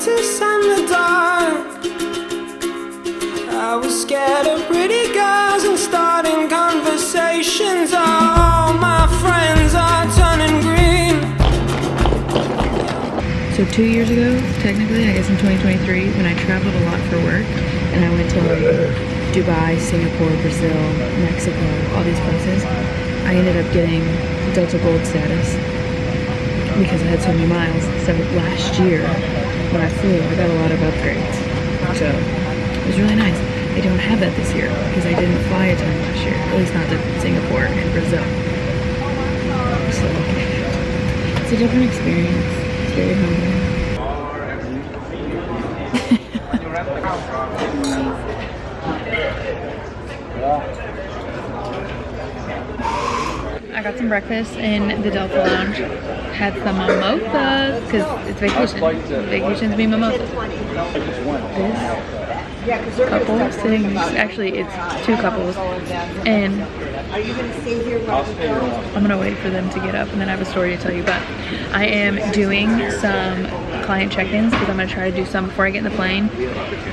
apprentice in the dark. I was scared of pretty girls and starting conversations. All my friends are turning green. So 2 years ago, technically, I guess in 2023, when I traveled a lot for work, and I went to like Dubai, Singapore, Brazil, Mexico, all these places, I ended up getting Delta Gold status because I had so many miles. So last year, when I flew, I got a lot of upgrades. So it was really nice. I don't have that this year because I didn't fly a ton last year, at least not to Singapore and Brazil. So it's a different experience. It's very humbling. I got some breakfast in the Delta Lounge. Had some mimosas because it's vacation. Vacations mean mimosas. This couple sitting next, actually it's two couples, and I'm gonna wait for them to get up and then I have a story to tell you. But I am doing some client check-ins because I'm gonna try to do some before I get in the plane,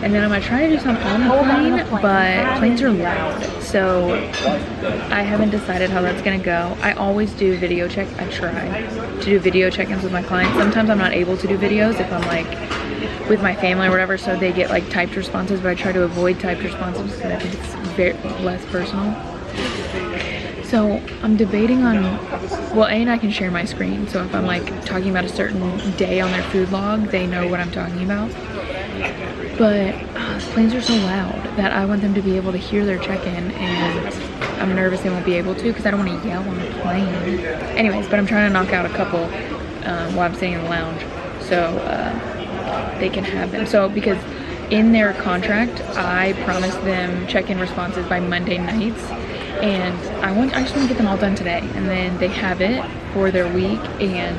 and then I'm gonna try to do some on the plane, but planes are loud, so I haven't decided how that's gonna go. I always do video check. I try to do video check-ins with my clients. Sometimes I'm not able to do videos if I'm like with my family or whatever, so they get like typed responses, but I try to avoid typed responses because I think it's very less personal. So I'm debating on, well, and I can share my screen, so if I'm like talking about a certain day on their food log, they know what I'm talking about. But planes are so loud that I want them to be able to hear their check-in, and I'm nervous they won't be able to because I don't want to yell on the plane. Anyways, but I'm trying to knock out a couple while I'm sitting in the lounge, so they can have them. So because in their contract, I promised them check-in responses by Monday nights, and I just want to get them all done today, and then they have it for their week, and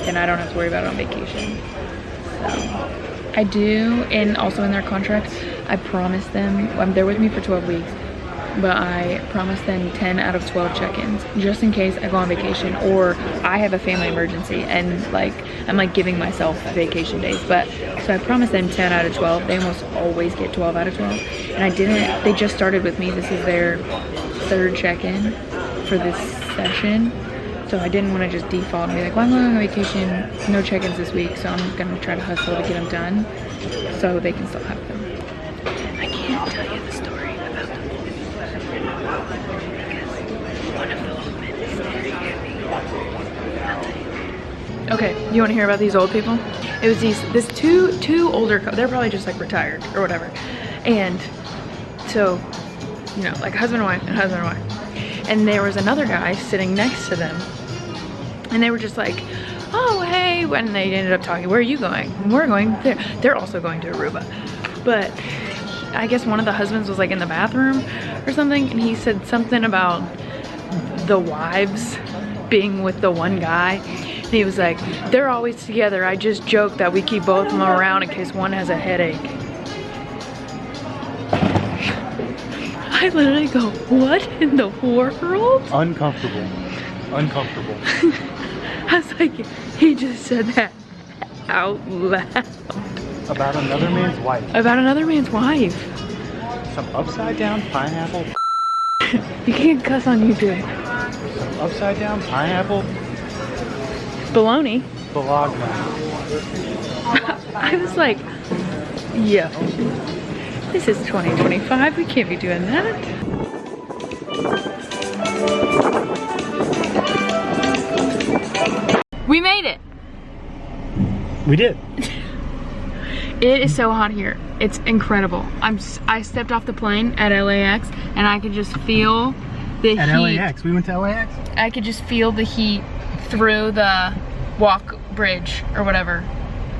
then I don't have to worry about it on vacation. So I do, and also in their contract, I promised them, they're with me for 12 weeks, but I promised them 10 out of 12 check-ins, just in case I go on vacation or I have a family emergency, and like I'm like giving myself vacation days. But so I promised them 10 out of 12. They almost always get 12 out of 12, and I didn't. They just started with me. This is their third check-in for this session, so I didn't want to just default and be like, well, I'm going on vacation, no check-ins this week, so I'm gonna try to hustle to get them done so they can still have them. I can't tell you the story about the woman because one of the women is staring at me. I'll tell you. Okay, you want to hear about these old people? It was this two older couple. They're probably just like retired or whatever, and so, you know, like husband and wife and husband and wife. And there was another guy sitting next to them, and they were just like, oh, hey, when they ended up talking, where are you going? And we're going there. They're also going to Aruba. But I guess one of the husbands was like in the bathroom or something, and he said something about the wives being with the one guy. And he was like, they're always together. I just joke that we keep both of them around in case one has a headache. I literally go, what in the world? Uncomfortable. Uncomfortable. I was like, he just said that out loud. About another man's wife. About another man's wife. Some upside down pineapple. You can't cuss on YouTube. Some upside down pineapple. Baloney. Bologna. I was like, yo. This is 2025, we can't be doing that. We made it. We did. It is so hot here. It's incredible. I stepped off the plane at LAX and I could just feel the heat. At LAX, we went to LAX? I could just feel the heat through the walk bridge or whatever.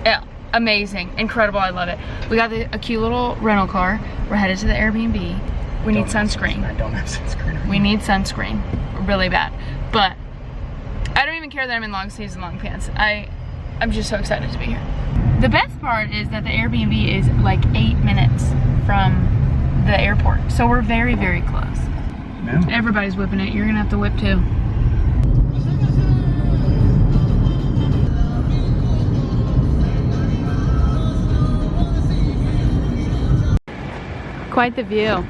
Yeah. Amazing, incredible, I love it. We got a cute little rental car. We're headed to the Airbnb. We need sunscreen. I don't have sunscreen. We need sunscreen, really bad. But I don't even care that I'm in long sleeves and long pants. I'm just so excited to be here. The best part is that the Airbnb is like 8 minutes from the airport. So we're very, very close. No. Everybody's whipping it. You're gonna have to whip too. Quite the view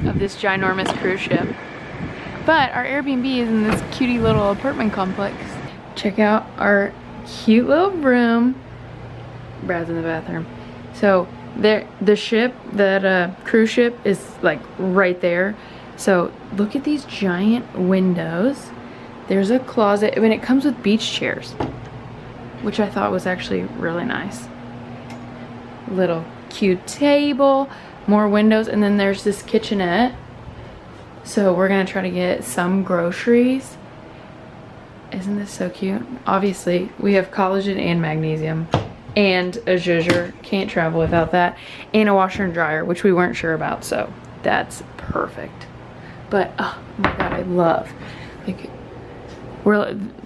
of this ginormous cruise ship. But our Airbnb is in this cutie little apartment complex. Check out our cute little room. Brad's in the bathroom. So the ship, that cruise ship is like right there. So look at these giant windows. There's a closet. I mean, it comes with beach chairs, which I thought was actually really nice. Little cute table, more windows, and then there's this kitchenette. So we're gonna try to get some groceries. Isn't this so cute? Obviously, we have collagen and magnesium and a zhuzher. Can't travel without that. And a washer and dryer, which we weren't sure about, so that's perfect. But oh my god, I love, like,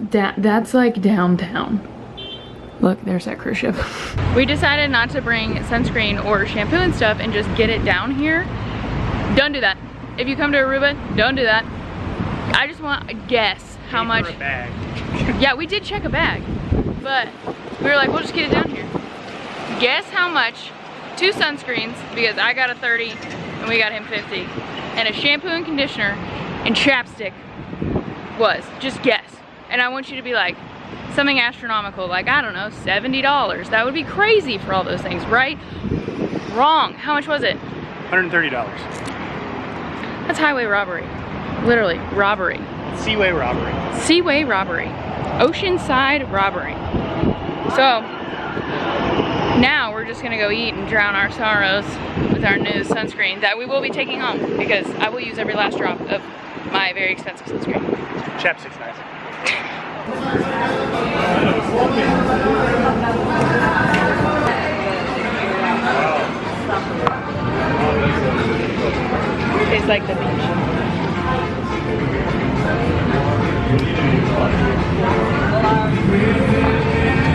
that's like downtown. Look, there's that cruise ship. We decided not to bring sunscreen or shampoo and stuff and just get it down here. Don't do that. If you come to Aruba, don't do that. I just want a guess how much. A bag. Yeah, we did check a bag, but we were like, we'll just get it down here. Guess how much 2 sunscreens, because I got a 30 and we got him 50, and a shampoo and conditioner and chapstick was. Just guess. And I want you to be like, something astronomical, like, I don't know, $70. That would be crazy for all those things, right? Wrong. How much was it? $130. That's highway robbery. Literally, robbery. Seaway robbery. Seaway robbery. Oceanside robbery. So, now we're just gonna go eat and drown our sorrows with our new sunscreen that we will be taking home, because I will use every last drop of my very expensive sunscreen. Chapstick's nice. Tastes like the beach.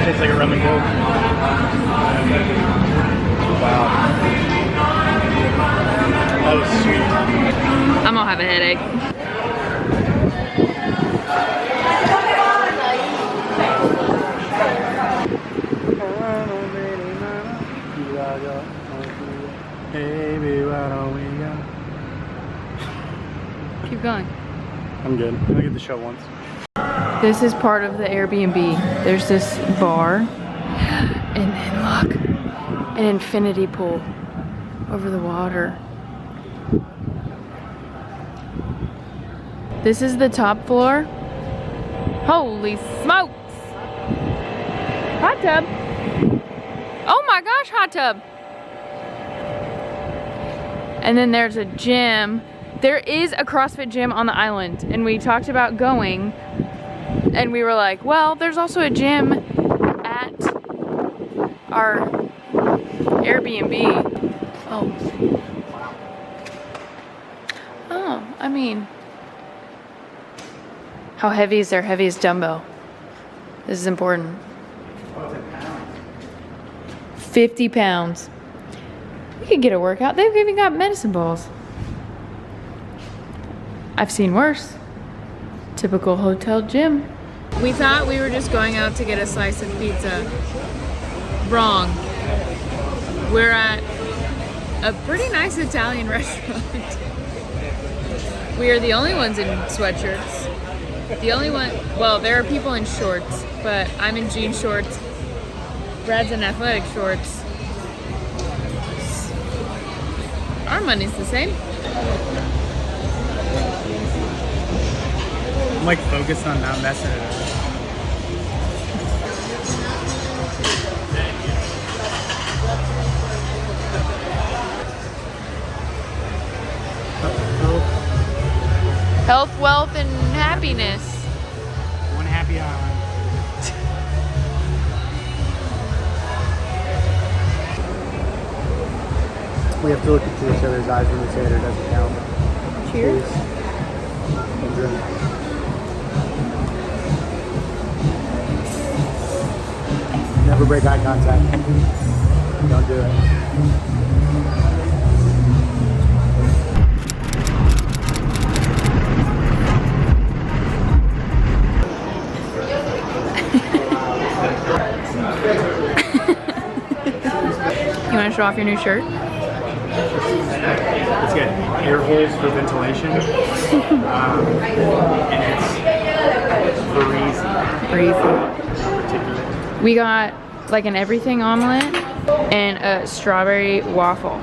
Tastes like a rum and coke. Wow. That was sweet. I'm gonna have a headache. Baby, why don't we go? Keep going. I'm good. I'm gonna get the show once. This is part of the Airbnb. There's this bar, and then look, an infinity pool over the water. This is the top floor. Holy smokes! Hot tub. Oh my gosh, hot tub. And then there's a gym. There is a CrossFit gym on the island, and we talked about going, and we were like, well, there's also a gym at our Airbnb. Oh, I mean, how heavy is their heaviest dumbbell? This is important. 50 pounds. We could get a workout. They've even got medicine balls. I've seen worse. Typical hotel gym. We thought we were just going out to get a slice of pizza. Wrong. We're at a pretty nice Italian restaurant. We are the only ones in sweatshirts. The only one, well, there are people in shorts, but I'm in jean shorts. Brad's in athletic shorts. Our money's the same. I'm like focused on not messing it up. Health, wealth, and happiness. One happy island. We have to look into each other's eyes when we say it, or it doesn't count. Cheers. And drink. Never break eye contact. Don't do it. You want to show off your new shirt? It's got air holes for ventilation, and it's breezy. We got like an everything omelet and a strawberry waffle.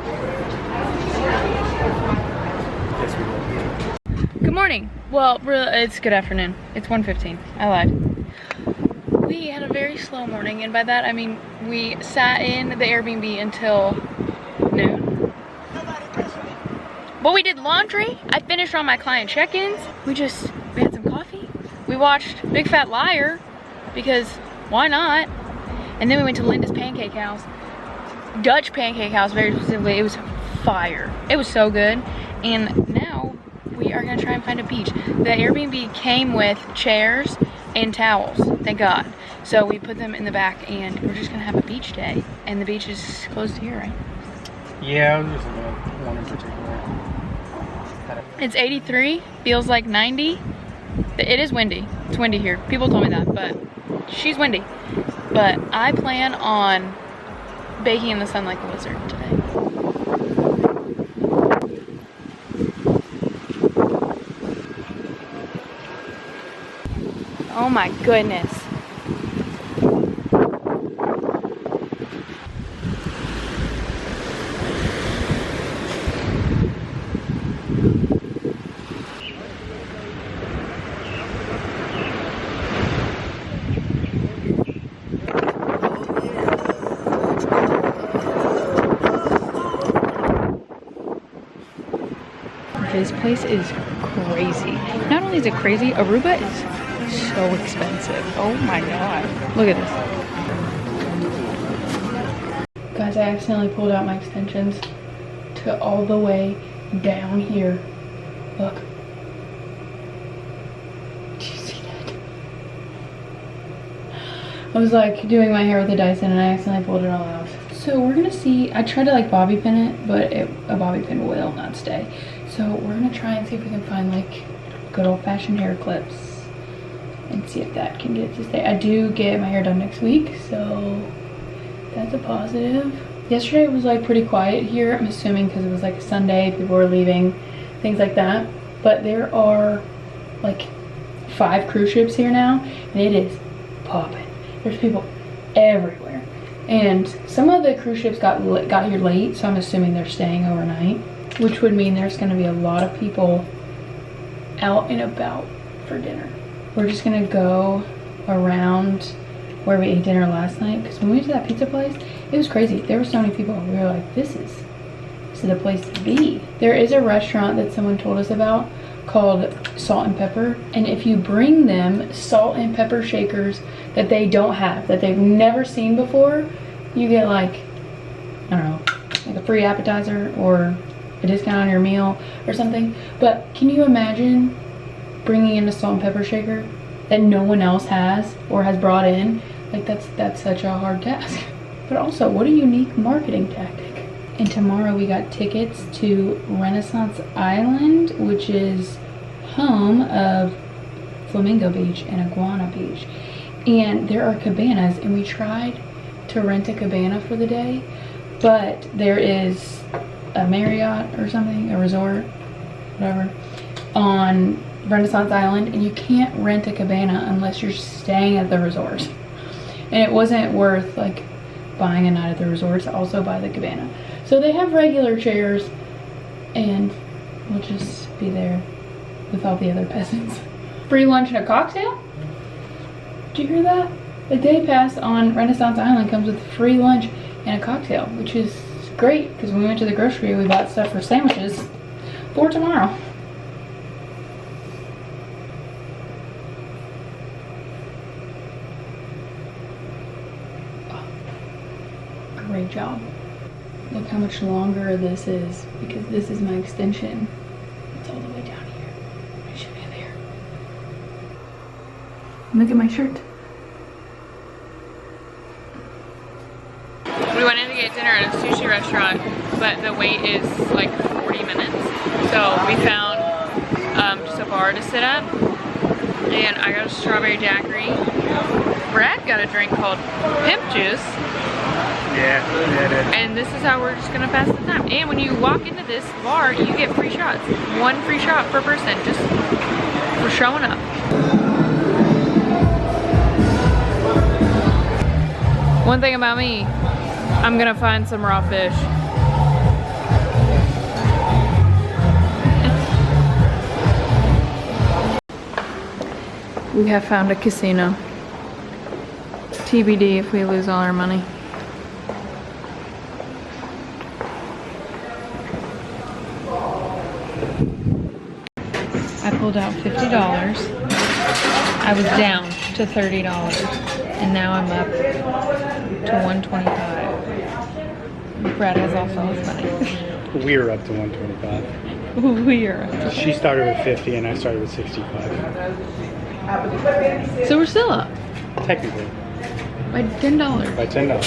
Good morning. Well, it's good afternoon. It's 1:15. I lied. We had a very slow morning, and by that I mean we sat in the Airbnb until noon. But we did laundry. I finished all my client check-ins. We had some coffee. We watched Big Fat Liar because why not? And then we went to Linda's Pancake House. Dutch Pancake House, very specifically. It was fire. It was so good. And now we are gonna try and find a beach. The Airbnb came with chairs and towels, thank God. So we put them in the back and we're just gonna have a beach day. And the beach is close to here, right? Yeah, I was just looking at one in particular. It's 83, feels like 90. It is windy. It's windy here. People told me that, but she's windy. But I plan on baking in the sun like a wizard today. Oh my goodness. This place is crazy. Not only is it crazy, Aruba is so expensive. Oh my God. Look at this. Guys, I accidentally pulled out my extensions to all the way down here. Look. Do you see that? I was like doing my hair with a Dyson and I accidentally pulled it all out. So we're gonna see, I tried to like bobby pin it, but a bobby pin will not stay. So we're gonna try and see if we can find like good old-fashioned hair clips and see if that can get it to stay. I do get my hair done next week, so that's a positive. Yesterday was like pretty quiet here. I'm assuming because it was like a Sunday, people were leaving, things like that. But there are like 5 cruise ships here now, and it is popping. There's people everywhere. And some of the cruise ships got here late, so I'm assuming they're staying overnight, which would mean there's gonna be a lot of people out and about for dinner. We're just gonna go around where we ate dinner last night, because when we went to that pizza place, it was crazy. There were so many people. We were like, this is the place to be. There is a restaurant that someone told us about called Salt and Pepper, and if you bring them salt and pepper shakers that they don't have, that they've never seen before, you get like, I don't know, like a free appetizer or a discount on your meal or something. But can you imagine bringing in a salt and pepper shaker that no one else has or has brought in? Like that's such a hard task. But also, what a unique marketing tactic. And tomorrow we got tickets to Renaissance Island, which is home of Flamingo Beach and Iguana Beach. And there are cabanas, and we tried to rent a cabana for the day, but there is a Marriott or something, a resort, whatever, on Renaissance Island, and you can't rent a cabana unless you're staying at the resort. And it wasn't worth like buying a night at the resort to also buy the cabana. So they have regular chairs, and we'll just be there with all the other peasants. Free lunch and a cocktail? Did you hear that? The day pass on Renaissance Island comes with free lunch and a cocktail, which is great, because when we went to the grocery, we bought stuff for sandwiches for tomorrow. Oh, great job. Look how much longer this is, because this is my extension. It's all the way down here. It should be there. Look at my shirt. We went in to get dinner at a sushi restaurant, but the wait is like 40 minutes. So we found just a bar to sit at, and I got a strawberry daiquiri. Brad got a drink called Pimp Juice, Yeah, it is. And this is how we're just gonna pass the time. And when you walk into this bar, you get free shots. 1 free shot per person, just for showing up. One thing about me, I'm gonna find some raw fish. We have found a casino. TBD if we lose all our money. I pulled out $50. I was down to $30 and now I'm up to $125. Brad has also his money. We're up to 125. We are up to She started with 50 and I started with 65. So we're still up Technically. by $10. By $10.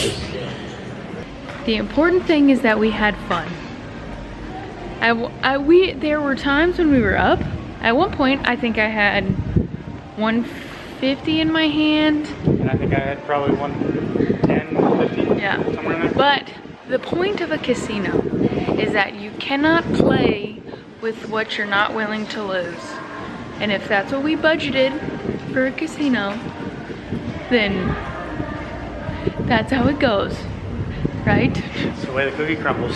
The important thing is that we had fun. There were times when we were up. At one point, I think I had 150 in my hand. And I think I had probably 110, 150. Yeah. Somewhere in there. But the point of a casino is that you cannot play with what you're not willing to lose. And if that's what we budgeted for a casino, then that's how it goes, right? It's the way the cookie crumbles.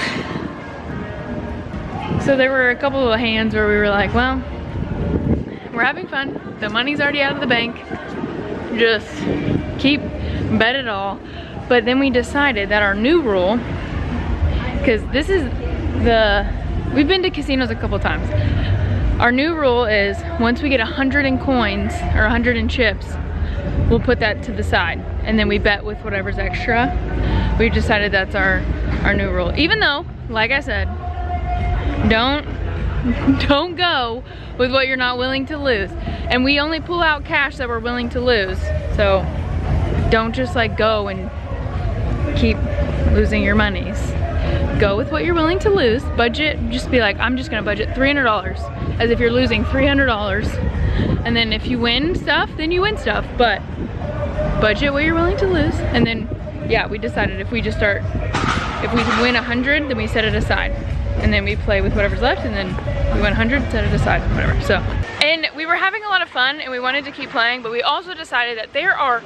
So there were a couple of hands where we were like, well, we're having fun. The money's already out of the bank. Just bet it all. But then we decided that our new rule, because we've been to casinos a couple times. Our new rule is once we get 100 in coins or 100 in chips, we'll put that to the side and then we bet with whatever's extra. We decided that's our new rule. Even though, like I said, don't go with what you're not willing to lose. And we only pull out cash that we're willing to lose. So don't just like go and keep losing your monies. Go with what you're willing to lose. Budget, just be like, I'm just gonna budget $300 as if you're losing $300. And then if you win stuff, then you win stuff. But budget what you're willing to lose. And then, yeah, we decided if we win 100, then we set it aside. And then we play with whatever's left, and then we win 100, set it aside, whatever. So, and we were having a lot of fun and we wanted to keep playing, but we also decided that there are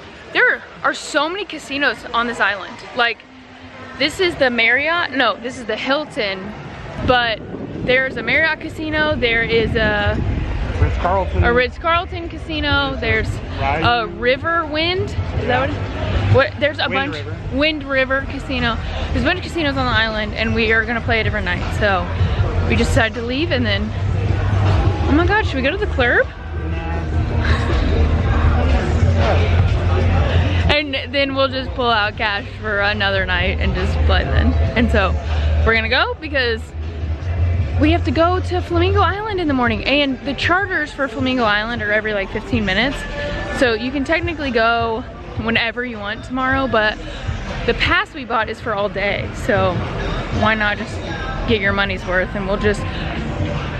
so many casinos on this island. Like, this is the Marriott, no, this is the Hilton, but there's a Marriott casino, there is a Ritz-Carlton casino, there's a River Wind, is that what there's a bunch, Wind River casino. There's a bunch of casinos on the island and we are gonna play a different night. So we just decided to leave and then, oh my God, should we go to the club? And then we'll just pull out cash for another night and just play then. And so we're gonna go because we have to go to Flamingo Island in the morning, and the charters for Flamingo Island are every like 15 minutes. So you can technically go whenever you want tomorrow, but the pass we bought is for all day. So why not just get your money's worth? And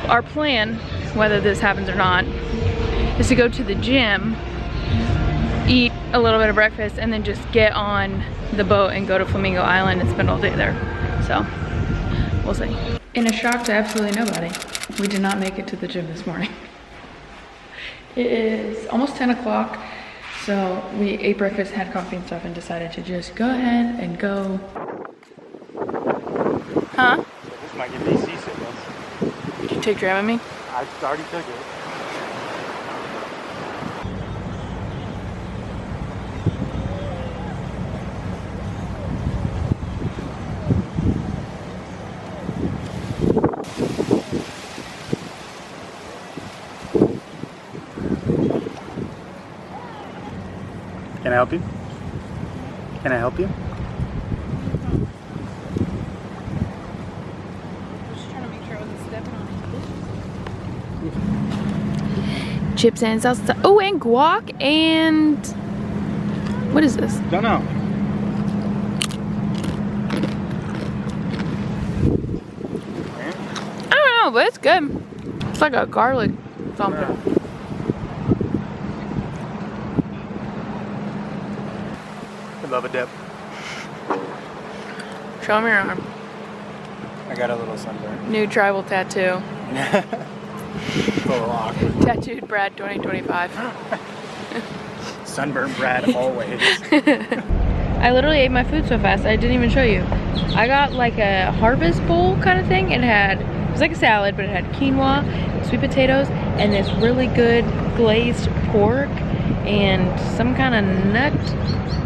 our plan, whether this happens or not, is to go to the gym, eat a little bit of breakfast, and then just get on the boat and go to Flamingo Island and spend all day there. So we'll see. In a shock to absolutely nobody, we did not make it to the gym this morning. It is almost 10 o'clock, so we ate breakfast, had coffee and stuff, and decided to just go ahead and go. Huh? This might give me seasickness. Did you take Dramamine? I already took it. Can I help you? Can I help you? Just trying to make sure I wasn't stepping on it. Chips and salsa. Oh, and guac and what is this? Don't know. I don't know, but it's good. It's like a garlic something. Yeah. I love a dip. Show me your arm. I got a little sunburn. New tribal tattoo. It's a little awkward. Tattooed Brad 2025. Sunburn Brad always. I literally ate my food so fast I didn't even show you. I got like a harvest bowl kind of thing. It was like a salad, but it had quinoa, sweet potatoes, and this really good glazed pork and some kind of nut,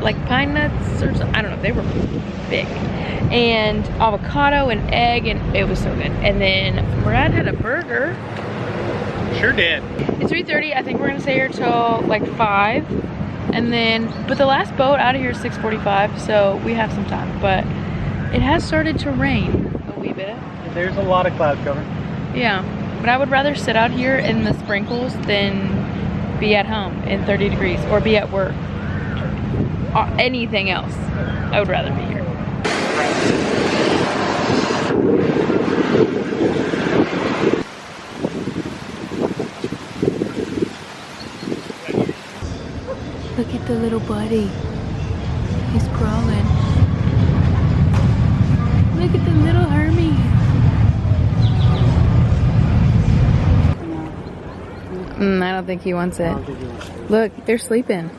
like pine nuts or something. I don't know, they were big. And avocado and egg, and it was so good. And then Brad had a burger. Sure did. It's 3:30. I think we're gonna stay here till like 5. And then, but the last boat out of here is 6:45, so we have some time. But it has started to rain a wee bit. There's a lot of cloud cover. Yeah, but I would rather sit out here in the sprinkles than be at home in 30 degrees or be at work. Or anything else. I would rather be here. Look at the little buddy. He's crawling. Look at the little Hermie. I don't think he wants it. Look, they're sleeping.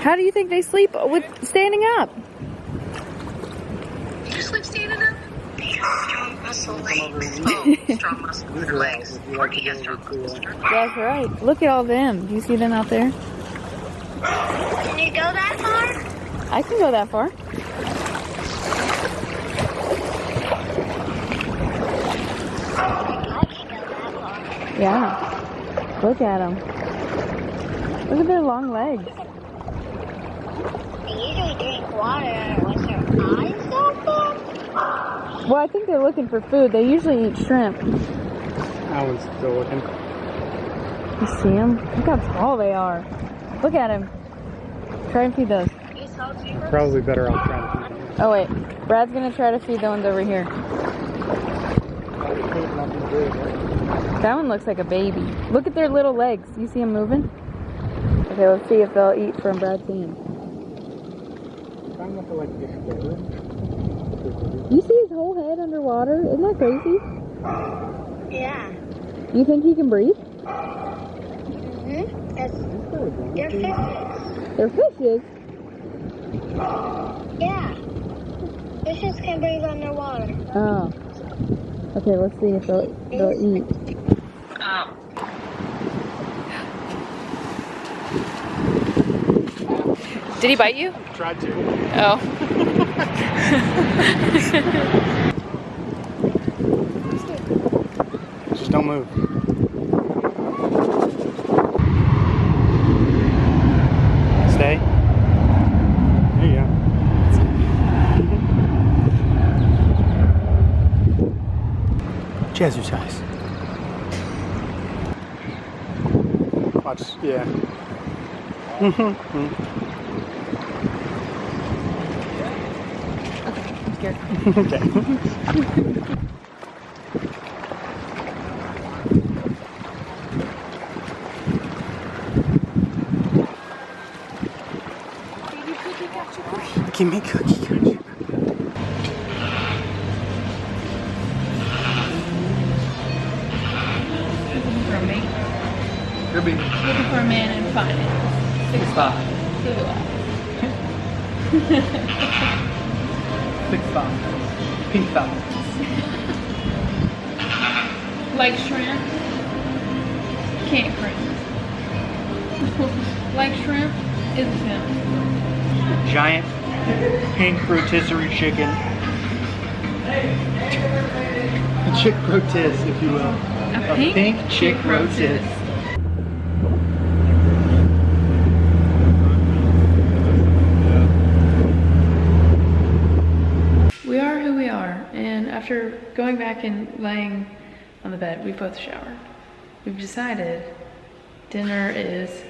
How do you think they sleep with standing up? You sleep standing up? They have strong muscle legs. Oh, strong muscular legs. He has strong muscle. That's right. Look at all them. Do you see them out there? Can you go that far? I can go that far. I can go that far. Yeah. Look at them. Look at their long legs. They usually drink water with their eyes open. Well, I think they're looking for food. They usually eat shrimp. That one's still looking. You see them? Look how tall they are. Look at him. Try and feed those. You saw zebras? Probably better off trying to feed them. Oh wait, Brad's gonna try to feed the ones over here. That one looks like a baby. Look at their little legs. You see them moving? Okay, let's see if they'll eat from Brad's hand. You see his whole head underwater? Isn't that crazy? Yeah. You think he can breathe? Mm-hmm. They're fishes. They're fishes? Yeah. Fishes can breathe underwater. Oh. Okay, let's see if they'll eat. Did he bite you? Tried to. Oh. Just don't move. Stay. There you go. Jazzercise. Watch, yeah. Okay, I'm scared. Okay. Give me cookie, gotcha. Looking for a mate. Could be. Looking for a man in finance. 6'5". 6'5". Pink thumb. Like shrimp? Can't crimp. Like shrimp? Is a pimp. Giant pink rotisserie chicken. A chick rotis, if you will. A pink chick rotis. We are who we are, and after going back and laying on the bed, we both showered. We've decided dinner is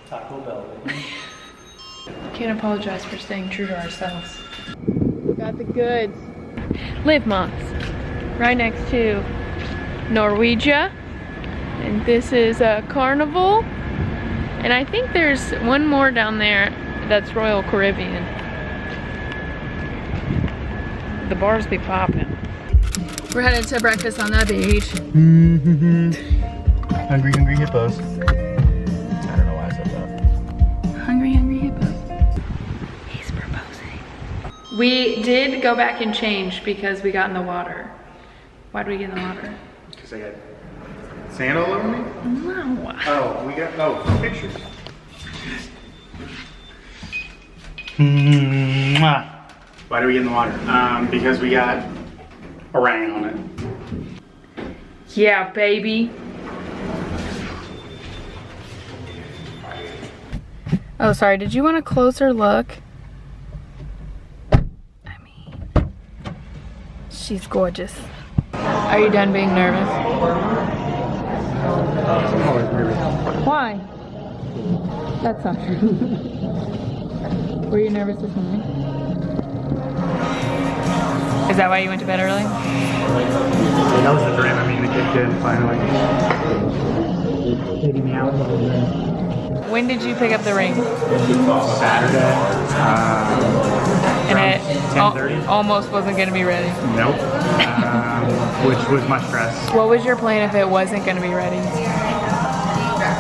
Taco Bell. Can't apologize for staying true to ourselves. Got the goods. Live Moss, right next to Norwegia. And this is a Carnival. And I think there's one more down there that's Royal Caribbean. the bars be popping. We're headed to breakfast on the beach. Hungry, hungry hippos. I don't know why I said that. Hungry, hungry hippos. He's proposing. We did go back and change because we got in the water. Why did we get in the water? Because I got sand all over me? No. Oh, we got, pictures. Why do we get in the water? Because we got a rain on it. Yeah, baby. Oh, sorry. Did you want a closer look? I mean, she's gorgeous. Are you done being nervous? I'm always nervous. Why? That's not true. Were you nervous this morning? Is that why you went to bed early? That was the dream. I mean, the kid did finally. Taking me out. When did you pick up the ring? Saturday. And it 10:30. almost wasn't going to be ready. Nope. Which was my stress. What was your plan if it wasn't going to be ready?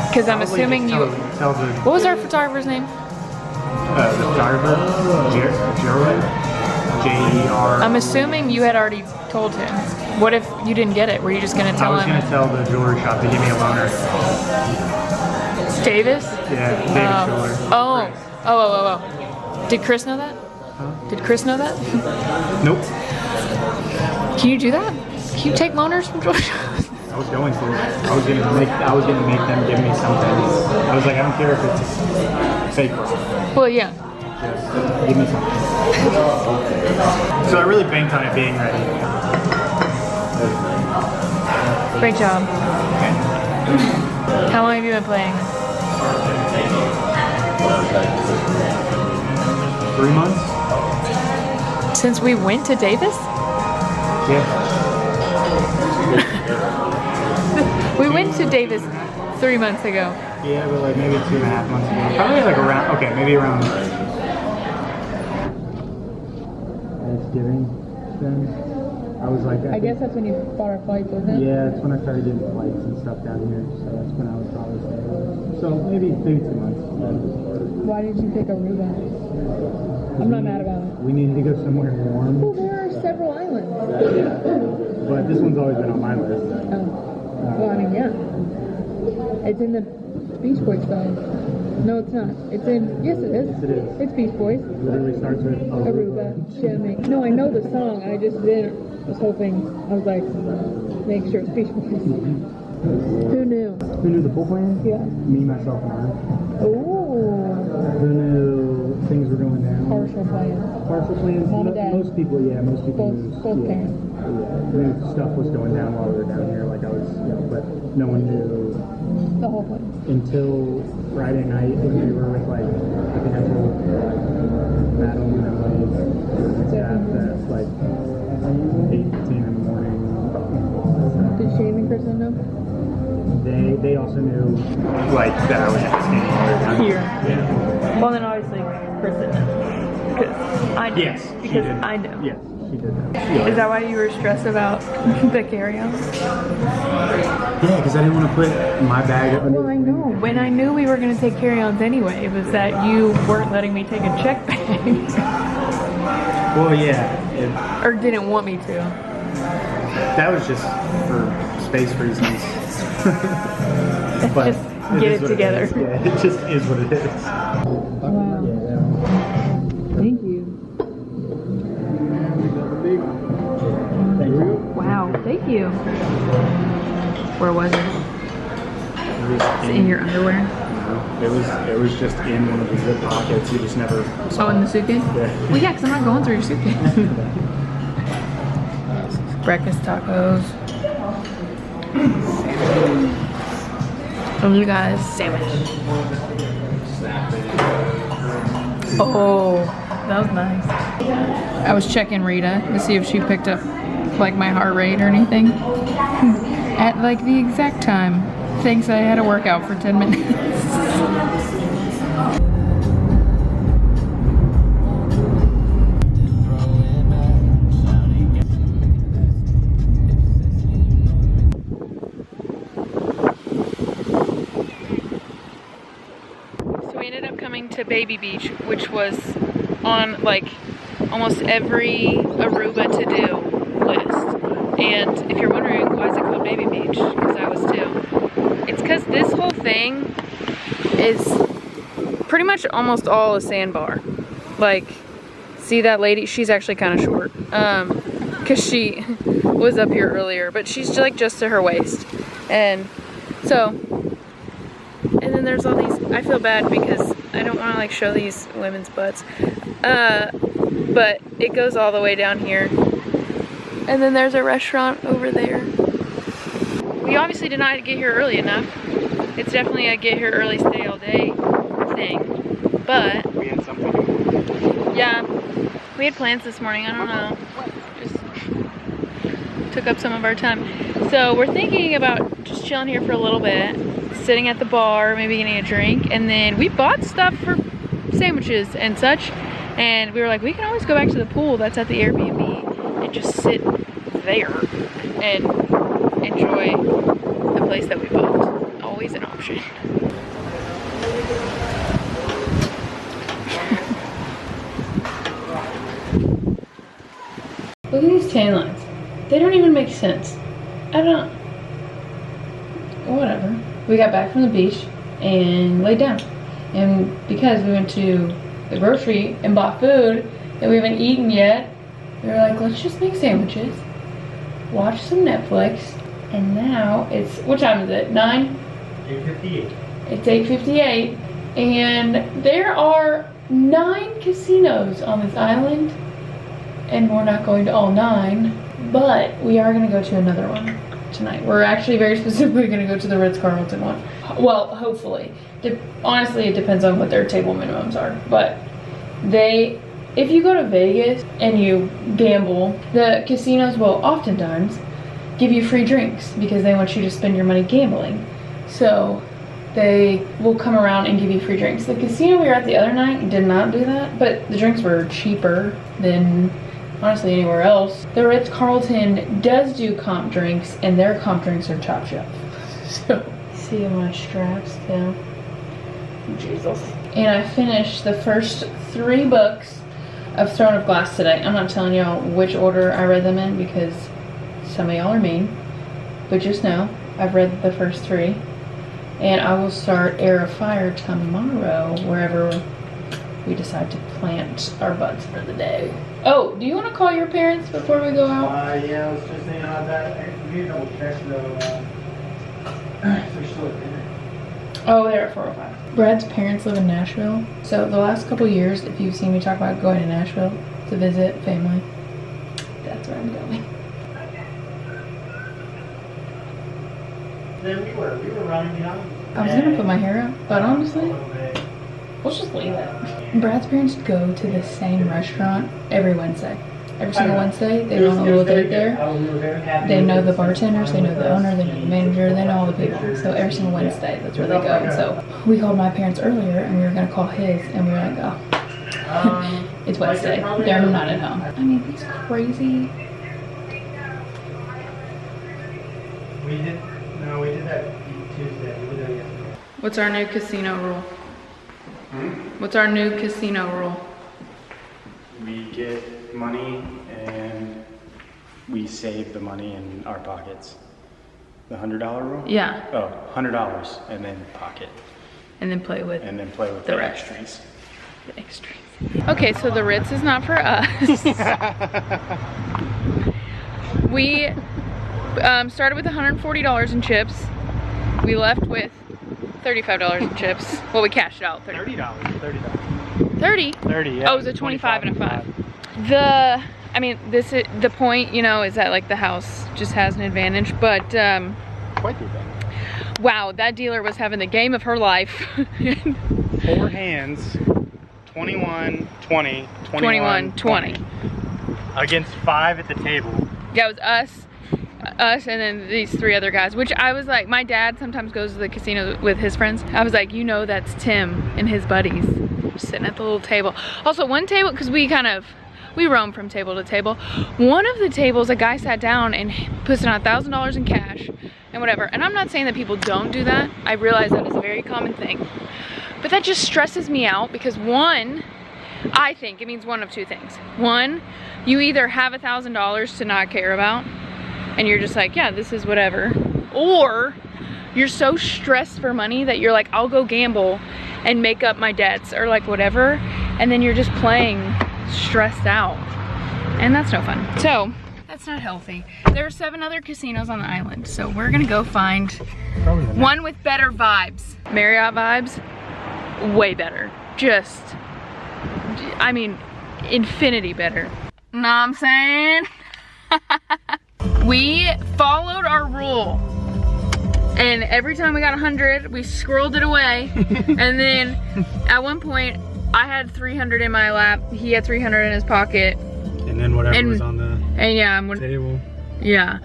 Because I'm assuming you... What was our photographer's name? The photographer, Gerald. J-E-R. I'm assuming you had already told him. What if you didn't get it? Were you just going to tell him? I was going to tell the jewelry shop to give me a loaner. Davis? Yeah, Davis Jewelry. Oh. Did Chris know that? Huh? Did Chris know that? Nope. Can you do that? Can you take loaners from jewelry shops? I was going to. I was gonna make them give me something. I was like, I don't care if it's fake. Well, yeah. Just give me something. So I really banked on it being ready. Great job. How long have you been playing? 3 months? Since we went to Davis? Yeah. We went to Davis 3 months ago. Yeah, but like maybe 2.5 months ago. Probably like around, maybe around Thanksgiving then. I was like, I guess that's when you bought our flights, wasn't it? Yeah, that's when I started getting flights and stuff down here. So that's when I was probably staying. So maybe 2 months. Why did you pick Aruba? I'm not mad about it. We needed to go somewhere warm. Well, there are several islands. Yeah. But this one's always been on my list. Oh. Well, I mean, yeah. It's in the Beach Boys song. No, it's not. It's in, yes it is. Yes, it is. It's Beach Boys. It literally starts with Aruba, jamming. No, I know the song. I just didn't. Was hoping. I was like, make sure it's Beach Boys. Who knew? Who knew the full plan? Yeah. Me, myself, and I. Oh. Who knew things were going down? Partial plans. Partial plans. Mom and Dad. Most people, yeah. Most people knew. Both Yeah. parents. Knew stuff was going down while we were down here. Like I was, but no one knew The whole plan. until Friday night when we were with like, I think I told Madeline and Emily and staff that like 8:10 in the morning. Did Shane and Kristen know? They also knew like that I was staying while we were down Here. Yeah. Well, then obviously Kristen knows. Because I know. Yes, she Because did. I know. Yes, she did that. Is that why you were stressed about the carry-on? Yeah, because I didn't want to put my bag under. Well, I know. When I knew we were going to take carry-ons anyway, it was that you weren't letting me take a check bag. Well, yeah. Or didn't want me to. That was just for space reasons. But Just get it is what together. is. Yeah, it just is what it is. Wow. Thank you. Thank you. Wow, thank you. Where was it? Is it in your underwear? No, it was just in one of the zip pockets. You just never saw Oh, in the suitcase? Yeah. Well, yeah, because I'm not going through your suitcase. Breakfast tacos. And you guys, sandwich. Oh, that was nice. I was checking Rita to see if she picked up like my heart rate or anything. At like the exact time. Thanks, I had a workout for 10 minutes. to Baby Beach, which was on like almost every Aruba to-do list. And if you're wondering why is it called Baby Beach, because I was too. It's because this whole thing is pretty much almost all a sandbar. Like, see that lady? She's actually kind of short. Because she was up here earlier, but she's like just to her waist. And so, and then there's all these, I feel bad because I don't want to like show these women's butts. But it goes all the way down here. And then there's a restaurant over there. We obviously did not get here early enough. It's definitely a get here early, stay all day thing. But We had something. yeah, we had plans this morning. I don't know. Just took up some of our time. So we're thinking about just chilling here for a little bit, sitting at the bar, maybe getting a drink, and then we bought stuff for sandwiches and such. And we were like, we can always go back to the pool that's at the Airbnb and just sit there and enjoy the place that we bought. Always an option. Look at these tan lines. They don't even make sense. Whatever. We got back from the beach and laid down. And because we went to the grocery and bought food that we haven't eaten yet, we were like, let's just make sandwiches, watch some Netflix, and now it's, what time is it? 9? 8:58. It's 8:58, and there are 9 casinos on this island, and we're not going to all 9, but we are going to go to another one tonight. We're actually very specifically going to go to the Ritz-Carlton one. Well, hopefully. Honestly, it depends on what their table minimums are, but if you go to Vegas and you gamble, the casinos will oftentimes give you free drinks because they want you to spend your money gambling. So they will come around and give you free drinks. The casino we were at the other night did not do that, but the drinks were cheaper than honestly anywhere else. The Ritz-Carlton does do comp drinks, and their comp drinks are top shelf. So, see my straps down. Jesus. And I finished the first 3 books of Throne of Glass today. I'm not telling y'all which order I read them in because some of y'all are mean, but just know I've read the first 3, and I will start Heir of Fire tomorrow wherever we decide to plant our buds for the day. Oh, do you want to call your parents before we go out? Yeah, I was just saying about that. We need to double check though. They're still at dinner. Oh, they're at 405. Brad's parents live in Nashville. So the last couple years, if you've seen me talk about going to Nashville to visit family, that's where I'm going. Then we were running behind. I was gonna put my hair up, but honestly, let's just leave it. Brad's parents go to the same restaurant every Wednesday. Every single Wednesday, they know the little date there. They know the bartenders, they know the owner, they know the manager, they know all the people. So every single Wednesday, that's where they go. And so we called my parents earlier, and we were gonna call his, and we were like, oh, it's Wednesday. They're not at home. I mean, he's crazy. We did that Tuesday. We did that yesterday. What's our new casino rule? What's our new casino rule? We get money and we save the money in our pockets. The $100 rule? Yeah. Oh, $100 and then pocket. And then play with the rest. extras. The extras. Okay, so the Ritz is not for us. We started with $140 in chips. We left with $35 in chips. Well, we cashed out $30. 30? 30, yeah. Oh, it was a 25 and a 5. The point, is that like the house just has an advantage, but Quite the advantage. wow, that dealer was having the game of her life. 4 hands, 21, 20, 21, 20. Against 5 at the table. Yeah, it was us and then these 3 other guys, which I was like, my dad sometimes goes to the casino with his friends. I was like, that's Tim and his buddies just sitting at the little table. Also, one table, because we roam from table to table. One of the tables, a guy sat down and puts down $1,000 in cash and whatever. And I'm not saying that people don't do that. I realize that is a very common thing. But that just stresses me out because one, I think it means one of two things. One, you either have $1,000 to not care about and you're just like, yeah, this is whatever. Or you're so stressed for money that you're like, I'll go gamble and make up my debts or like whatever. And then you're just playing stressed out. And that's no fun. So that's not healthy. There are 7 other casinos on the island. So we're gonna go find one with better vibes. Marriott vibes, way better. Just, I mean, infinity better. Know what I'm saying? We followed our rule. And every time we got 100, we squirreled it away. And then at one point, I had 300 in my lap. He had 300 in his pocket. And then whatever was on the table. Yeah.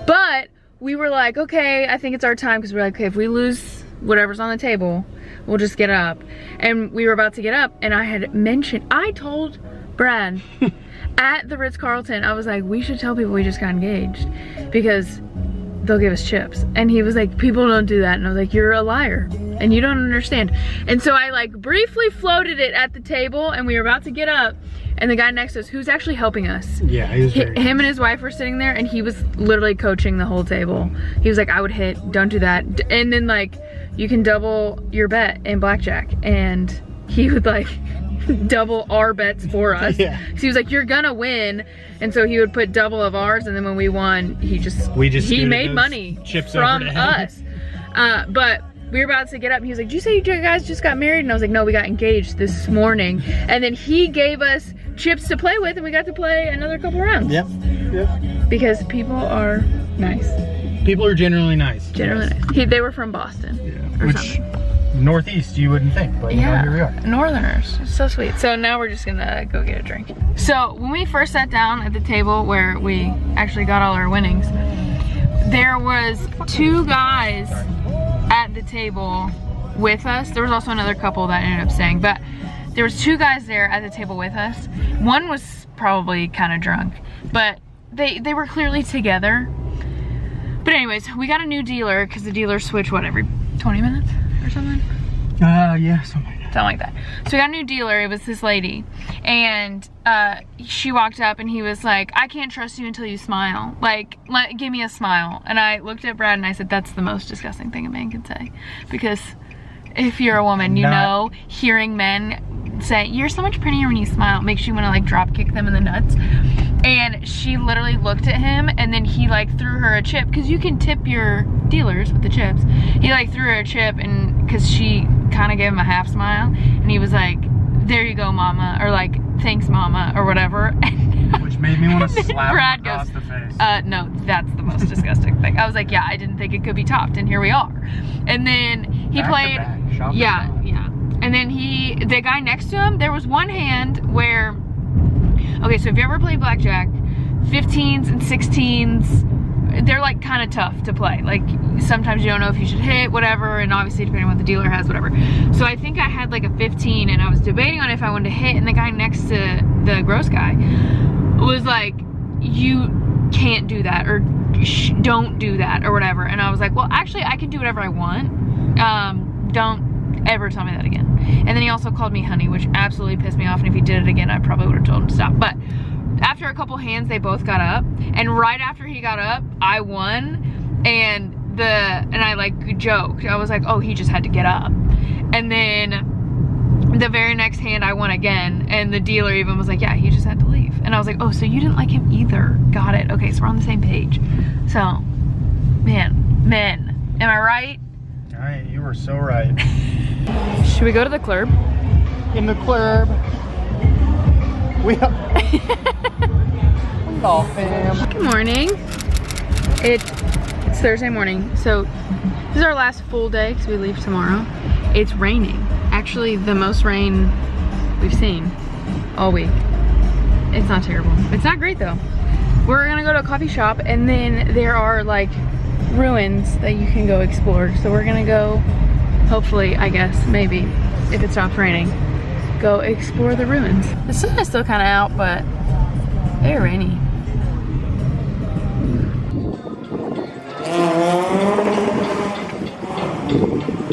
But we were like, okay, I think it's our time. Because we're like, okay, if we lose whatever's on the table, we'll just get up. And we were about to get up. And I had mentioned, I told Brad at the Ritz-Carlton, I was like, we should tell people we just got engaged. Because they'll give us chips. And he was like, people don't do that. And I was like, you're a liar and you don't understand. And so I like briefly floated it at the table and we were about to get up and the guy next to us, who's actually helping us. Yeah, he was very him and his wife were sitting there and he was literally coaching the whole table. He was like, I would hit, don't do that. And then like, you can double your bet in blackjack. And he would like double our bets for us. Yeah. So he was like, you're gonna win. And so he would put double of ours, and then when we won, he made money chips from us. But we were about to get up, and he was like, did you say you guys just got married? And I was like, no, we got engaged this morning. And then he gave us chips to play with, and we got to play another couple rounds. Yep. Because people are nice. People are generally nice. Generally nice. They were from Boston. Yeah. Or Which, something. Northeast, you wouldn't think, but you know, here we are. Northerners, so sweet. So now we're just gonna go get a drink. So when we first sat down at the table where we actually got all our winnings, there was 2 guys at the table with us. There was also another couple that ended up staying, but there was 2 guys there at the table with us. One was probably kind of drunk, but they were clearly together. But anyways, we got a new dealer because the dealers switch what, every 20 minutes or something? Yeah, something like that. Something like that. So we got a new dealer. It was this lady, and she walked up and he was like, I can't trust you until you smile. Like, give me a smile. And I looked at Brad and I said, that's the most disgusting thing a man can say. Because if you're a woman, you know, hearing men say, you're so much prettier when you smile, makes you want to like drop kick them in the nuts. And she literally looked at him, and then he like threw her a chip, because you can tip your dealers with the chips. He like threw her a chip, and because she kind of gave him a half smile, and he was like, there you go, mama, or like, thanks, mama, or whatever. Which made me want to slap Brad him across goes, the face. No, that's the most disgusting thing. I was like, yeah, I didn't think it could be topped, and here we are. And then he played, yeah. And then the guy next to him, there was one hand where, okay, so if you ever play blackjack, 15s and 16s, they're like kind of tough to play. Like sometimes you don't know if you should hit, whatever, and obviously depending on what the dealer has, whatever. So I think I had like a 15 and I was debating on if I wanted to hit, and the guy next to the gross guy was like, you can't do that, or don't do that, or whatever. And I was like, well, actually I can do whatever I want. Don't ever tell me that again. And then he also called me honey, which absolutely pissed me off, and if he did it again, I probably would have told him to stop. But after a couple hands, they both got up, and right after he got up, I won, and I like joked. I was like, oh, he just had to get up. And then the very next hand I won again, and the dealer even was like, yeah, he just had to leave. And I was like, oh, so you didn't like him either. Got it. Okay, so we're on the same page. So, man, men, am I right? You were so right. Should we go to the club? In the club. We are. Hello, fam. Good morning. It's Thursday morning, so this is our last full day because we leave tomorrow. It's raining. Actually, the most rain we've seen all week. It's not terrible. It's not great though. We're gonna go to a coffee shop, and then there are like ruins that you can go explore. So we're gonna go, hopefully, I guess, maybe, if it stops raining, go explore the ruins. The sun is still kind of out, but very rainy.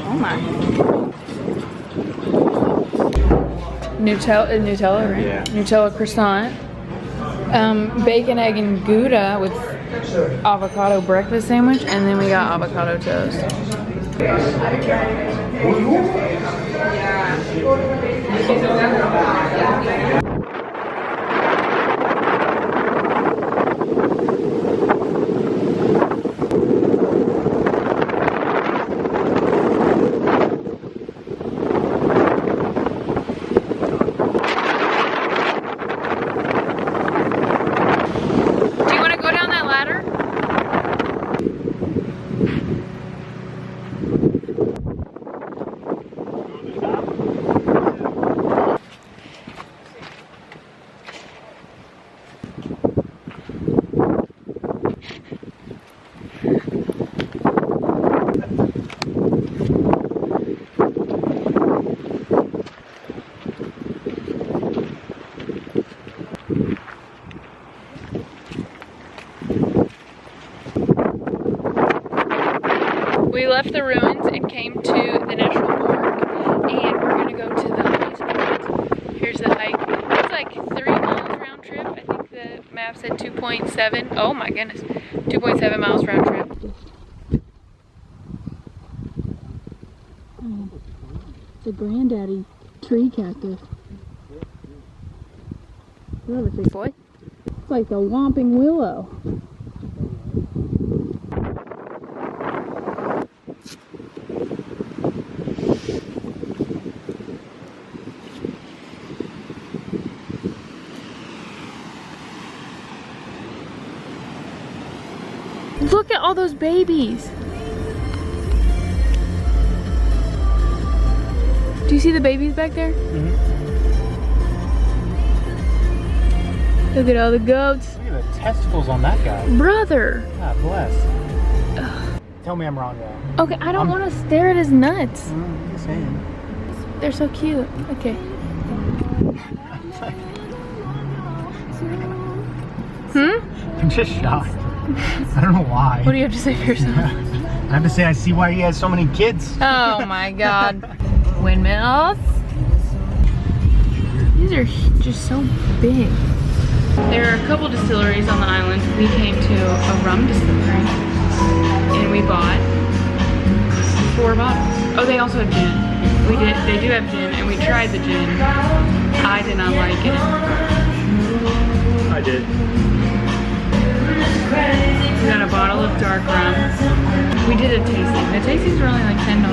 Oh my. Nutella, right? Yeah. Nutella croissant. Bacon, egg, and Gouda with avocado breakfast sandwich, and then we got avocado toast. We left the ruins and came to the national park, and we're gonna go to the hiking spot. Here's the hike. It's like 3 miles round trip. I think the map said 2.7. Oh my goodness, 2.7 miles round trip. Oh, it's a granddaddy tree cactus. Another big boy. It's like the Whomping Willow. Look at all those babies. Do you see the babies back there? Mm-hmm. Look at all the goats. Look at the testicles on that guy. Brother. God bless. Tell me I'm wrong though. Okay, I don't want to stare at his nuts. Just saying. They're so cute. Okay. I'm just shocked. I don't know why. What do you have to say for yourself? I have to say I see why he has so many kids. Oh my god. Windmills. These are just so big. There are a couple distilleries on the island. We came to a rum distillery and we bought 4 bottles. Oh, they also have gin. They do have gin, and we tried the gin. I did not like it. I did. We got a bottle of dark rum. We did a tasting. The tastings were only like $10.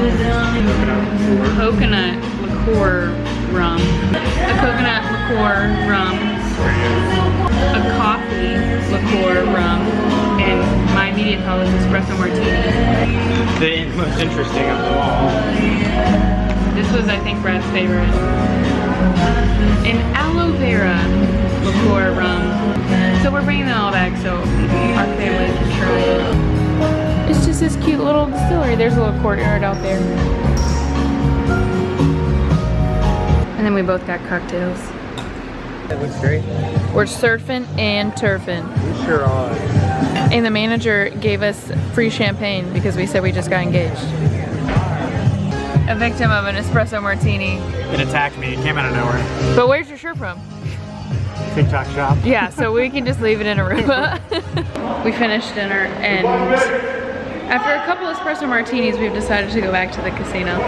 Coconut liqueur rum. A coconut liqueur rum. A coffee liqueur rum. And my immediate thought was espresso martini. The most interesting of them all. This was, I think, Brad's favorite. An aloe vera liqueur rum. So we're bringing them all back so our family can try it. It's just this cute little distillery. There's a little courtyard out there. And then we both got cocktails. That looks great. We're surfing and turfing. We sure are. And the manager gave us free champagne because we said we just got engaged. A victim of an espresso martini. It attacked me. It came out of nowhere. But where's your shirt from? TikTok shop. Yeah, so we can just leave it in ARUBA. We finished dinner, and after a couple espresso martinis, we've decided to go back to the casino.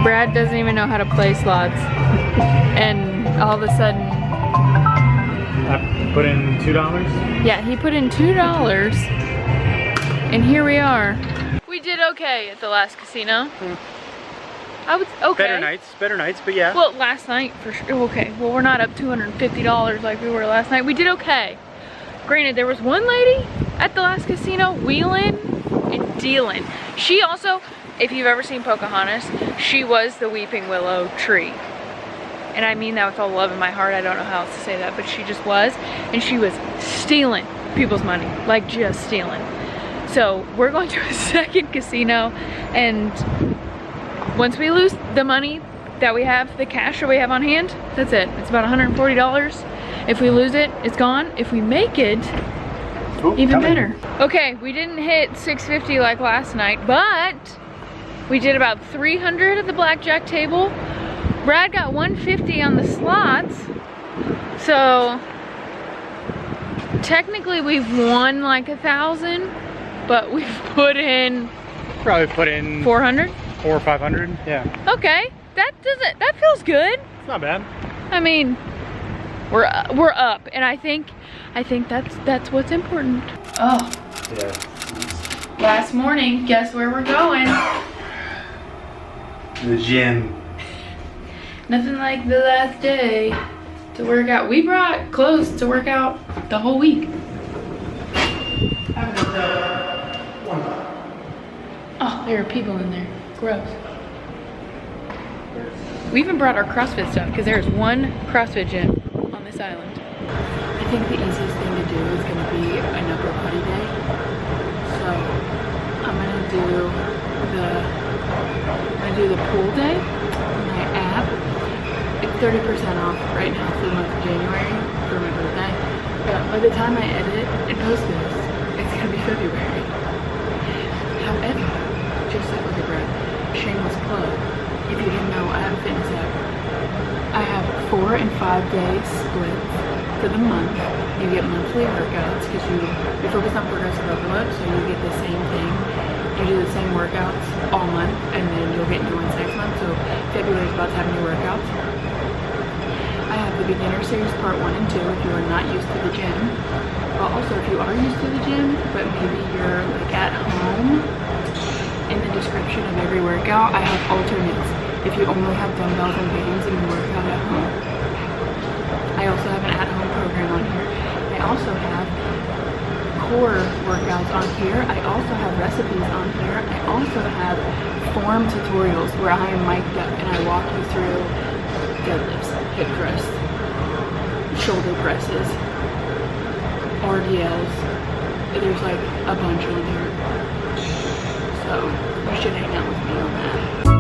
Brad doesn't even know how to play slots. And all of a sudden... I put in $2? Yeah, he put in $2, and here we are. We did okay at the last casino. I was okay. Better nights, but yeah. Well, last night for sure. Okay, well, we're not up $250 like we were last night. We did okay. Granted, there was one lady at the last casino wheeling and dealing. She also, if you've ever seen Pocahontas, she was the Weeping Willow tree. And I mean that with all love in my heart. I don't know how else to say that, but she just was. And she was stealing people's money, like just stealing. So we're going to a second casino, and once we lose the money that we have, the cash that we have on hand, that's it. It's about $140. If we lose it, it's gone. If we make it, even better. Okay, we didn't hit $650 like last night, but we did about $300 at the blackjack table. Brad got 150 on the slots. So technically we've won like 1,000, but we've put in Probably put in 400? 400 or 500. Yeah. Okay, that feels good. It's not bad. I mean, we're up, and I think that's what's important. Oh, Yeah. last morning, guess where we're going? The gym. Nothing like the last day to work out. We brought clothes to work out the whole week. Oh, there are people in there. Gross. We even brought our CrossFit stuff because there's one CrossFit gym on this island. I think the easiest thing to do is going to be an upper body day. So I'm going to do the pool day, my ab. It's 30% off right now for the month of January for my birthday. But by the time I edit and post this, it's going to be February. However, just like with the bread, shameless plug. If you didn't know, I have a fitness app. I have 4 and 5 day splits for the month. You get monthly workouts because you focus on progressive overload, so you get the same thing. You do the same workouts all month, and then you'll get new ones next month. So February is about to have new workouts. I have the beginner series part 1 and 2 if you are not used to the gym. But also if you are used to the gym, but maybe you're like at home, in the description of every workout, I have alternates. If you only have dumbbells and bands and you work out at home. I also have an at-home program on here. I also have core workouts on here. I also have recipes on here. I also have form tutorials where I am mic'd up and I walk you through deadlifts, hip thrusts, shoulder presses, RDLs. There's like a bunch on here. So you should hang out with me on that.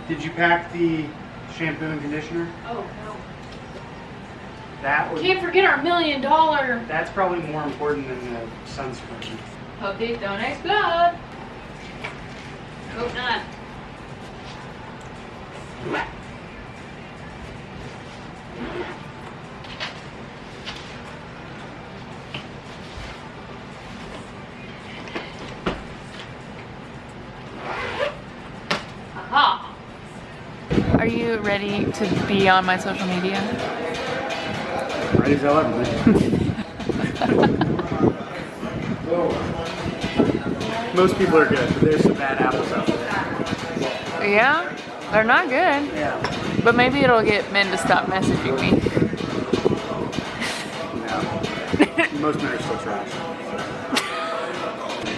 Did you pack the shampoo and conditioner? Oh no. That was. Can't forget our $1 million. That's probably more important than the sunscreen. Hope these don't explode. Hope not. Aha. Are you ready to be on my social media? Ready as I'll ever be. Most people are good, but there's some bad apples out there. Yeah, they're not good. Yeah. But maybe it'll get men to stop messaging me. No. Most men are still trash.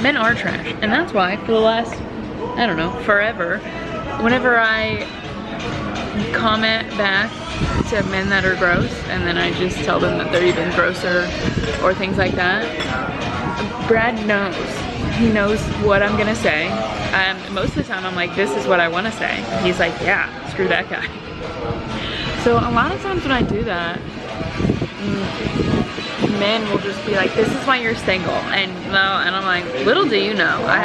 Men are trash, and that's why for the last, I don't know, forever, whenever I comment back to men that are gross, and then I just tell them that they're even grosser or things like that, Brad knows. He knows what I'm gonna say. Most of the time I'm like, this is what I wanna say. He's like, yeah, screw that guy. So a lot of times when I do that, men will just be like, this is why you're single. And I'm like, little do you know, I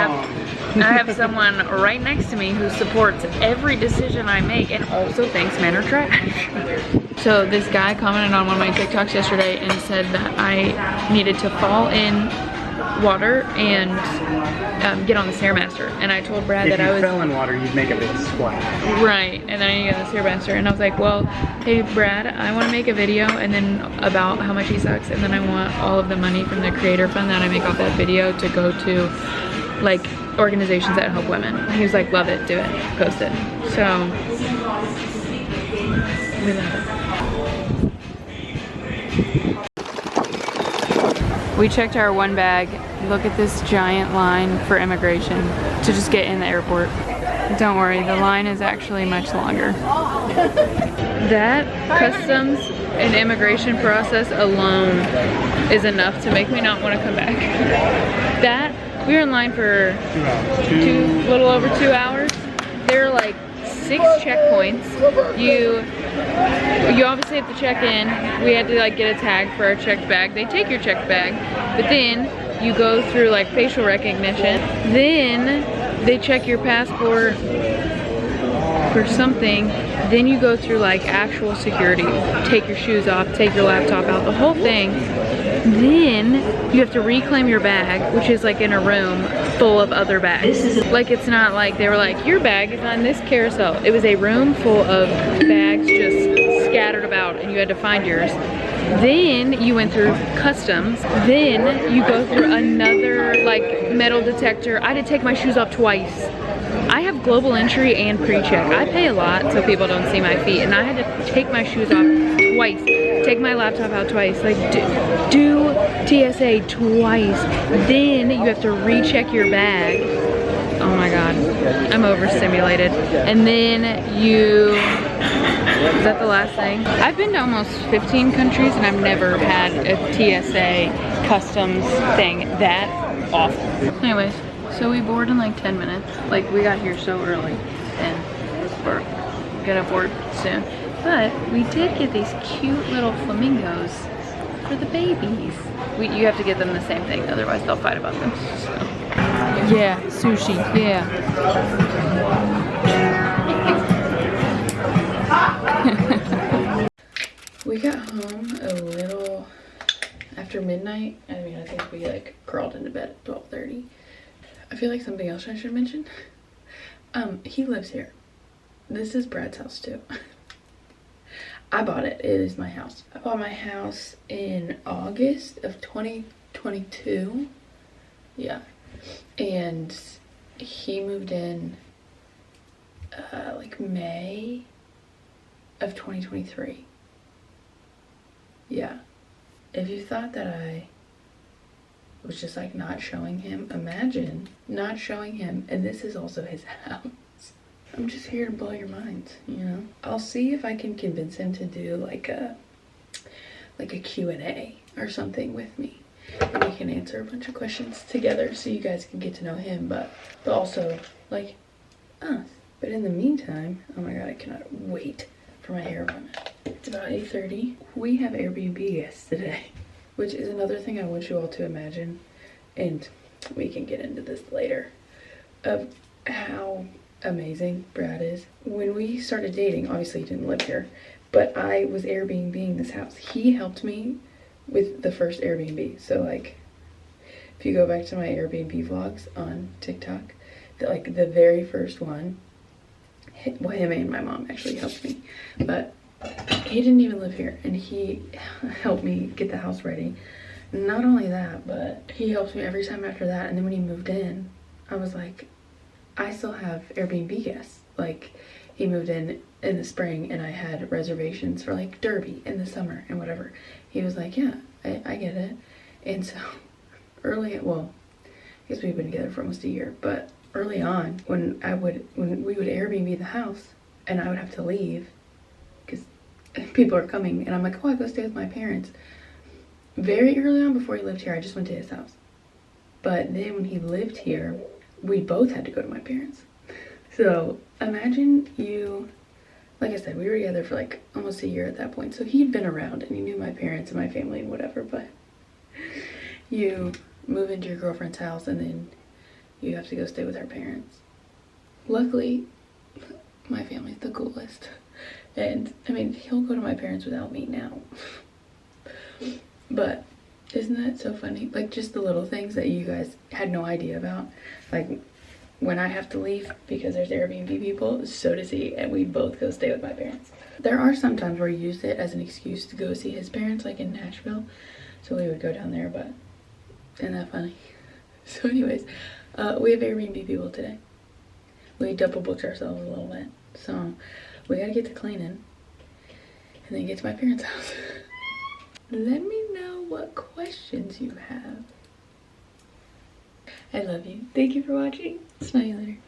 have someone right next to me who supports every decision I make and also thinks men are trash. So this guy commented on one of my TikToks yesterday and said that I needed to fall in water and get on the Stairmaster. And I told Brad If that I you was fell in water, you'd make a big splash. right, and then I get on the Stairmaster, and I was like, well, hey Brad, I want to make a video and then about how much he sucks, and then I want all of the money from the creator fund that I make off that video to go to like organizations that help women. And he was like, love it, do it, post it. So we love it. We checked our one bag. Look at this giant line for immigration to just get in the airport. Don't worry, the line is actually much longer. That customs and immigration process alone is enough to make me not want to come back. We were in line for a little over 2 hours. There are like 6 checkpoints. You obviously have to check in. We had to like get a tag for our checked bag. They take your checked bag, but then you go through like facial recognition. Then they check your passport for something. Then you go through like actual security. Take your shoes off, take your laptop out, the whole thing. Then you have to reclaim your bag, which is like in a room full of other bags. Like it's not like they were like, your bag is on this carousel. It was a room full of bags just scattered about and you had to find yours. Then you went through customs. Then you go through another like metal detector. I had to take my shoes off twice. I have global entry and pre-check. I pay a lot so people don't see my feet, and I had to take my shoes off twice, take my laptop out twice, like do TSA twice. Then you have to recheck your bag. Oh my god, I'm overstimulated. And then is that the last thing? I've been to almost 15 countries and I've never had a TSA customs thing that awful. Anyways. So we board in like 10 minutes. Like we got here so early and we're gonna board soon. But we did get these cute little flamingos for the babies. You have to get them the same thing, otherwise they'll fight about them. So. Yeah, sushi, yeah. We got home a little after midnight. I mean, I think we like crawled into bed at 12:30. I feel like something else I should mention. He lives here. This is Brad's house too. I bought it. It is my house. I bought my house in August of 2022. Yeah. And he moved in like May of 2023. Yeah. If you thought that I was just like not showing him, imagine not showing him, and this is also his house. I'm just here to blow your minds, you know. I'll see if I can convince him to do like a Q&A or something with me, and we can answer a bunch of questions together so you guys can get to know him, but also like us. But in the meantime, oh my god, I cannot wait for my hair appointment. It's about 8:30. We have Airbnb guests today, which is another thing I want you all to imagine, and we can get into this later, of how amazing Brad is. When we started dating, obviously he didn't live here, but I was Airbnb-ing this house. He helped me with the first Airbnb. So like, if you go back to my Airbnb vlogs on TikTok, the very first one, well, him and my mom actually helped me, but he didn't even live here, and he helped me get the house ready. Not only that, but he helped me every time after that. And then when he moved in, I was like, I still have Airbnb guests. Like, he moved in the spring and I had reservations for like Derby in the summer and whatever. He was like, yeah, I get it. And so well, I guess we've been together for almost a year, but early on, when we would Airbnb the house and I would have to leave because people are coming, and I'm like, oh, I go stay with my parents. Very early on, before he lived here, I just went to his house. But then when he lived here, we both had to go to my parents. So imagine like I said, we were together for like almost a year at that point. So he'd been around and he knew my parents and my family and whatever, but you move into your girlfriend's house and then you have to go stay with her parents. Luckily, my family's the coolest. And I mean, he'll go to my parents without me now. But Isn't that so funny? Like just the little things that you guys had no idea about. Like when I have to leave because there's Airbnb people, so does he, and we both go stay with my parents. There are some times where he used it as an excuse to go see his parents, like in Nashville. So we would go down there, but isn't that funny? So anyways, we have Airbnb people today. We double booked ourselves a little bit. So we gotta get to cleaning and then get to my parents' house. Let me know what questions you have. I love you. Thank you for watching. Smell you later.